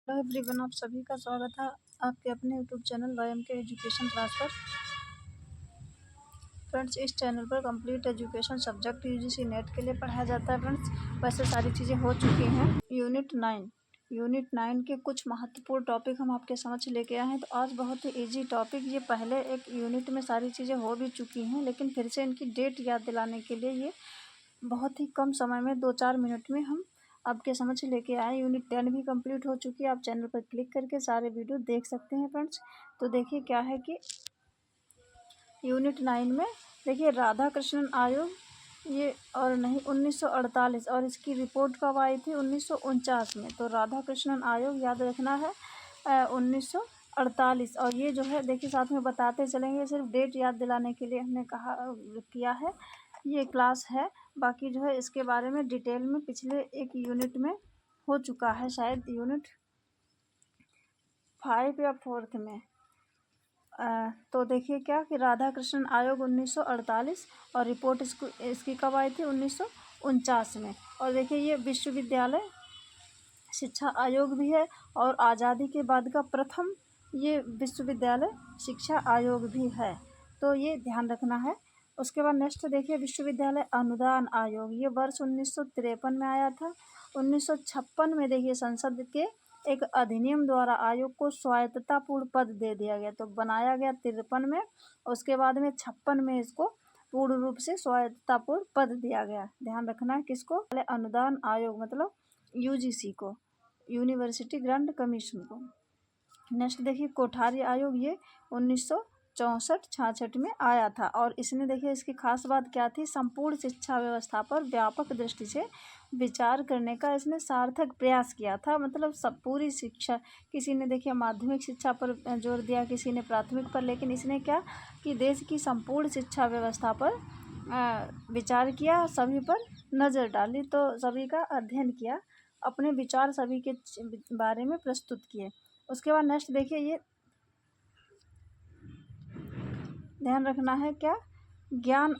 Hello everyone, आप सभी का स्वागत है आपके अपने यूट्यूब चैनल वाईएम के एजुकेशन क्लास पर। फ्रेंड्स, इस चैनल पर complete education subject UGC net के लिए पढ़ाया जाता है। फ्रेंड्स, वैसे सारी चीज़ें हो चुकी हैं। यूनिट 9 के कुछ महत्वपूर्ण टॉपिक हम आपके समक्ष लेके आए हैं। तो आज बहुत ही ईजी टॉपिक, ये पहले एक यूनिट में सारी चीज़ें हो भी चुकी हैं, लेकिन फिर से इनकी डेट याद दिलाने के लिए ये बहुत ही कम समय में 2-4 मिनट में हम आपके समझ लेके आए। यूनिट 10 भी कंप्लीट हो चुकी है। आप चैनल पर क्लिक करके सारे वीडियो देख सकते हैं। फ्रेंड्स, तो देखिए क्या है कि यूनिट 9 में देखिए राधा कृष्णन आयोग, ये और नहीं 1948, और इसकी रिपोर्ट कब आई थी? 1949 में। तो राधा कृष्णन आयोग याद रखना है 1948। और ये जो है देखिए साथ में बताते चलेंगे, सिर्फ डेट याद दिलाने के लिए हमने कहा किया है, ये क्लास है। बाकी जो है इसके बारे में डिटेल में पिछले एक यूनिट में हो चुका है, शायद यूनिट 5 या 4 में। तो देखिए क्या कि राधा कृष्णन आयोग 1948, और रिपोर्ट इसकी कब आई थी? 1949 में। और देखिए ये विश्वविद्यालय शिक्षा आयोग भी है, और आज़ादी के बाद का प्रथम ये विश्वविद्यालय शिक्षा आयोग भी है, तो ये ध्यान रखना है। उसके बाद नेक्स्ट देखिए विश्वविद्यालय अनुदान आयोग, ये वर्ष 1953 में आया था। 1956 में देखिए संसद के एक अधिनियम द्वारा आयोग को स्वायत्ततापूर्ण पद दे दिया गया, तो बनाया गया 53 में। उसके बाद में 56 में इसको पूर्ण रूप से स्वायत्ततापूर्ण पद दिया गया। ध्यान रखना है किसको? अनुदान आयोग मतलब यूजीसी को, यूनिवर्सिटी ग्रांट कमीशन को। नेक्स्ट देखिए कोठारी आयोग, ये 1964-66 में आया था, और इसने देखिए इसकी खास बात क्या थी? संपूर्ण शिक्षा व्यवस्था पर व्यापक दृष्टि से विचार करने का इसने सार्थक प्रयास किया था। मतलब सब पूरी शिक्षा, किसी ने देखिए माध्यमिक शिक्षा पर जोर दिया, किसी ने प्राथमिक पर, लेकिन इसने क्या कि देश की संपूर्ण शिक्षा व्यवस्था पर विचार किया, सभी पर नज़र डाली, तो सभी का अध्ययन किया, अपने विचार सभी के बारे में प्रस्तुत किए। उसके बाद नेक्स्ट देखिए ये ध्यान रखना है क्या? ज्ञान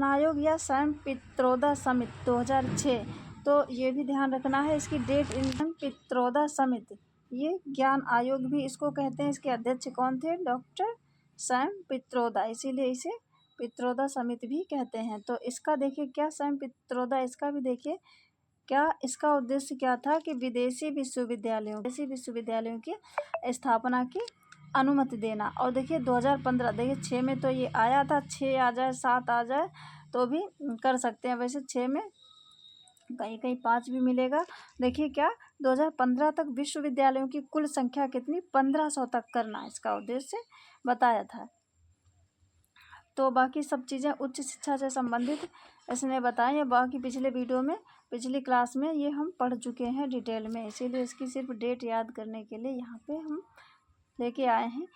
आयोग या स्वयं पित्रोदा समिति 2006, तो ये भी ध्यान रखना है इसकी डेट। इन पित्रोदा समिति, ये ज्ञान आयोग भी इसको कहते हैं। इसके अध्यक्ष कौन थे? डॉक्टर स्वयं पित्रोदा, इसीलिए इसे पित्रोदा समिति भी कहते हैं। तो इसका देखिए क्या स्वयं पित्रोदा, इसका भी देखिए क्या इसका उद्देश्य क्या था कि विदेशी विश्वविद्यालयों की स्थापना की अनुमति देना। और देखिए 2015, देखिए 6 में तो ये आया था, 6 आ जाए 7 आ जाए तो भी कर सकते हैं। वैसे 6 में कहीं कहीं 5 भी मिलेगा। देखिए क्या 2015 तक विश्वविद्यालयों की कुल संख्या कितनी? 1500 तक करना इसका उद्देश्य बताया था। तो बाकी सब चीज़ें उच्च शिक्षा से संबंधित इसने बताई है। बाकी पिछले वीडियो में, पिछली क्लास में ये हम पढ़ चुके हैं डिटेल में, इसीलिए इसकी सिर्फ डेट याद करने के लिए यहाँ पे हम लेके आए हैं।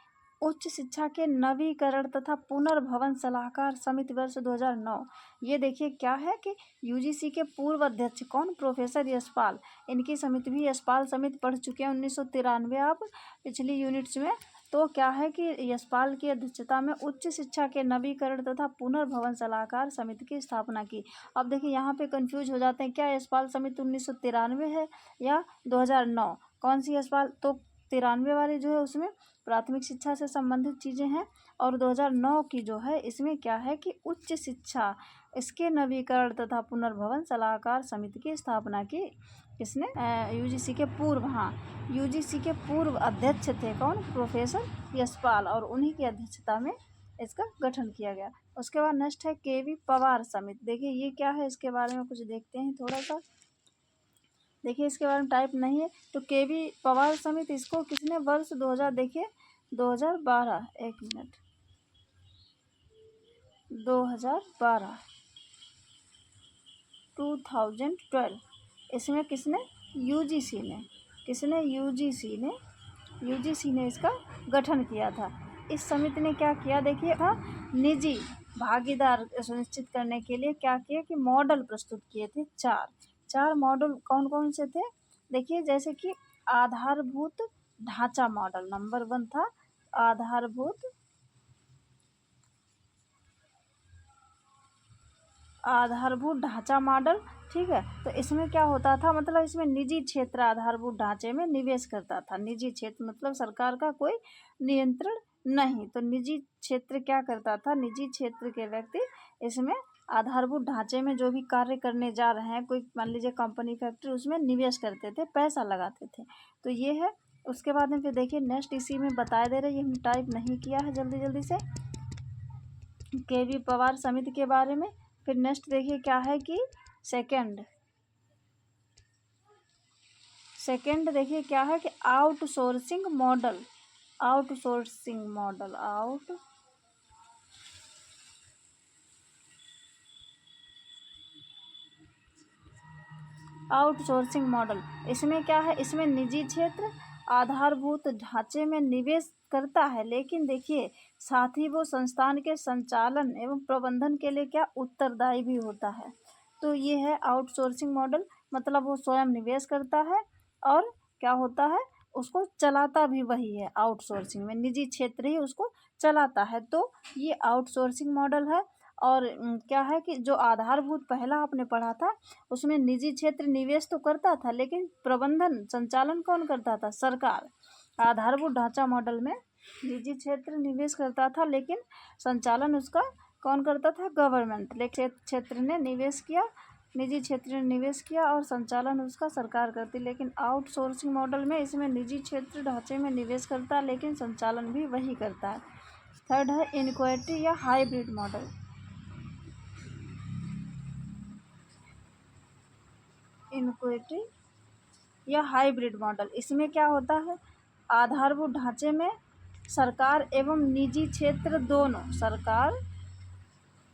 उच्च शिक्षा के नवीकरण तथा पुनर्भवन सलाहकार समिति वर्ष 2009, ये देखिए क्या है कि यूजीसी के पूर्व अध्यक्ष कौन? प्रोफेसर यशपाल, इनकी समिति भी यशपाल समिति पढ़ चुके हैं 1993 आप पिछली यूनिट्स में। तो क्या है कि यशपाल की अध्यक्षता में उच्च शिक्षा के नवीकरण तथा पुनर्भवन सलाहकार समिति की स्थापना की। अब देखिए यहाँ पे कंफ्यूज हो जाते हैं, क्या यशपाल समिति 1993 है या 2009? कौन सी यशपाल? तो 93 वाली जो है उसमें प्राथमिक शिक्षा से संबंधित चीज़ें हैं, और 2009 की जो है इसमें क्या है कि उच्च शिक्षा, इसके नवीकरण तथा पुनर्भवन सलाहकार समिति की स्थापना की किसने? यूजीसी के पूर्व, हाँ, यूजीसी के पूर्व अध्यक्ष थे कौन? प्रोफेसर यशपाल, और उन्हीं की अध्यक्षता में इसका गठन किया गया। उसके बाद नेक्स्ट है केवी पवार समिति। देखिए ये क्या है, इसके बारे में कुछ देखते हैं थोड़ा सा। देखिए इसके बारे में टाइप नहीं है, तो केवी पवार समिति, इसको किसने वर्ष 2000, देखिए 2012, 2012, 2012, इसमें किसने? यूजीसी ने इसका गठन किया था। इस समिति ने क्या किया? देखिए था निजी भागीदार सुनिश्चित करने के लिए क्या किया कि मॉडल प्रस्तुत किए थे। चार मॉडल कौन कौन से थे? देखिए जैसे कि आधारभूत ढांचा मॉडल नंबर 1 था, आधारभूत ढांचा मॉडल। ठीक है। तो इसमें क्या होता था, मतलब इसमें निजी क्षेत्र आधारभूत ढांचे में निवेश करता था। निजी क्षेत्र मतलब सरकार का कोई नियंत्रण नहीं, तो निजी क्षेत्र क्या करता था, निजी क्षेत्र के व्यक्ति इसमें आधारभूत ढांचे में जो भी कार्य करने जा रहे हैं, कोई मान लीजिए कंपनी फैक्ट्री, उसमें निवेश करते थे, पैसा लगाते थे। तो ये है। उसके बाद में फिर देखिए नेक्स्ट इसी में बता दे रहे, ये हम टाइप नहीं किया है जल्दी जल्दी से, केवी पवार समिति के बारे में। फिर नेक्स्ट देखिए क्या है कि सेकंड देखिए क्या है कि आउटसोर्सिंग मॉडल। आउटसोर्सिंग मॉडल इसमें क्या है, इसमें निजी क्षेत्र आधारभूत ढांचे में निवेश करता है, लेकिन देखिए साथ ही वो संस्थान के संचालन एवं प्रबंधन के लिए क्या उत्तरदायी भी होता है। तो ये है आउटसोर्सिंग मॉडल, मतलब वो स्वयं निवेश करता है और क्या होता है, उसको चलाता भी वही है। आउटसोर्सिंग में निजी क्षेत्र ही उसको चलाता है, तो ये आउटसोर्सिंग मॉडल है। और क्या है कि जो आधारभूत पहला आपने पढ़ा था, उसमें निजी क्षेत्र निवेश तो करता था, लेकिन प्रबंधन संचालन कौन करता था, सरकार। आधारभूत ढांचा मॉडल में निजी क्षेत्र निवेश करता था, लेकिन संचालन उसका कौन करता था, गवर्नमेंट। लेकिन क्षेत्र ने निवेश किया, निजी क्षेत्र ने निवेश किया और संचालन उसका सरकार करती। लेकिन आउटसोर्सिंग मॉडल में इसमें निजी क्षेत्र ढांचे में निवेश करता है, लेकिन संचालन भी वही करता है। थर्ड है इनक्वालिटी या हाइब्रिड मॉडल। इनक्वालिटी या हाइब्रिड मॉडल, इसमें क्या होता है, आधारभूत ढांचे में सरकार एवं निजी क्षेत्र दोनों, सरकार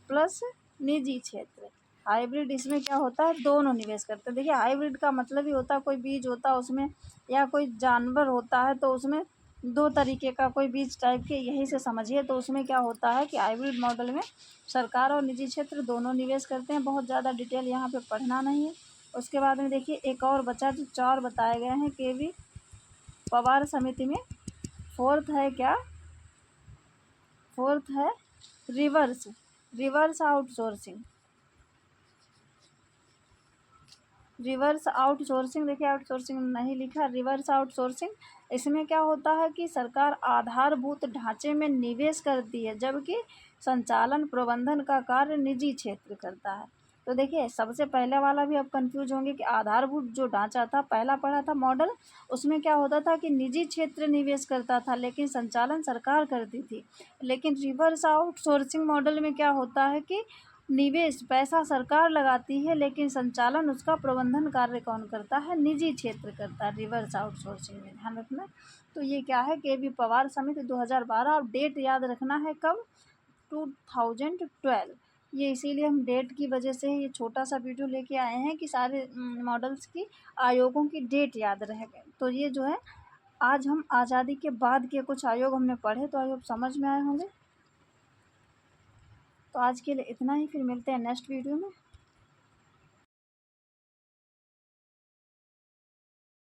प्लस निजी क्षेत्र। हाइब्रिड इसमें क्या होता है, दोनों निवेश करते हैं। देखिए हाइब्रिड का मतलब ही होता है कोई बीज होता है उसमें, या कोई जानवर होता है, तो उसमें दो तरीके का कोई बीज टाइप के, यही से समझिए। तो उसमें क्या होता है कि हाइब्रिड मॉडल में सरकार और निजी क्षेत्र दोनों निवेश करते हैं। बहुत ज़्यादा डिटेल यहाँ पे पढ़ना नहीं है। उसके बाद में देखिए एक और बचा जो 4 बताए गए हैं केवी पवार समिति में। फोर्थ है क्या, फोर्थ है रिवर्स आउटसोर्सिंग। रिवर्स आउटसोर्सिंग, देखिए आउटसोर्सिंग नहीं लिखा, रिवर्स आउटसोर्सिंग। इसमें क्या होता है कि सरकार आधारभूत ढांचे में निवेश करती है, जबकि संचालन प्रबंधन का कार्य निजी क्षेत्र करता है। तो देखिए सबसे पहले वाला भी आप कंफ्यूज होंगे कि आधारभूत जो ढांचा था, पहला पढ़ा था मॉडल, उसमें क्या होता था कि निजी क्षेत्र निवेश करता था, लेकिन संचालन सरकार करती थी। लेकिन रिवर्स आउटसोर्सिंग मॉडल में क्या होता है कि निवेश पैसा सरकार लगाती है, लेकिन संचालन उसका प्रबंधन कार्य कौन करता है, निजी क्षेत्र करता है, रिवर्स आउटसोर्सिंग में, ध्यान रखना। तो ये क्या है, केवी पवार समिति 2012। और डेट याद रखना है कब, 2012। ये इसीलिए हम डेट की वजह से ये छोटा सा वीडियो लेके आए हैं कि सारे मॉडल्स की आयोगों की डेट याद रहे। तो ये जो है आज हम आज़ादी के बाद के कुछ आयोग हमने पढ़े, तो आयोग समझ में आए होंगे। तो आज के लिए इतना ही, फिर मिलते हैं नेक्स्ट वीडियो में।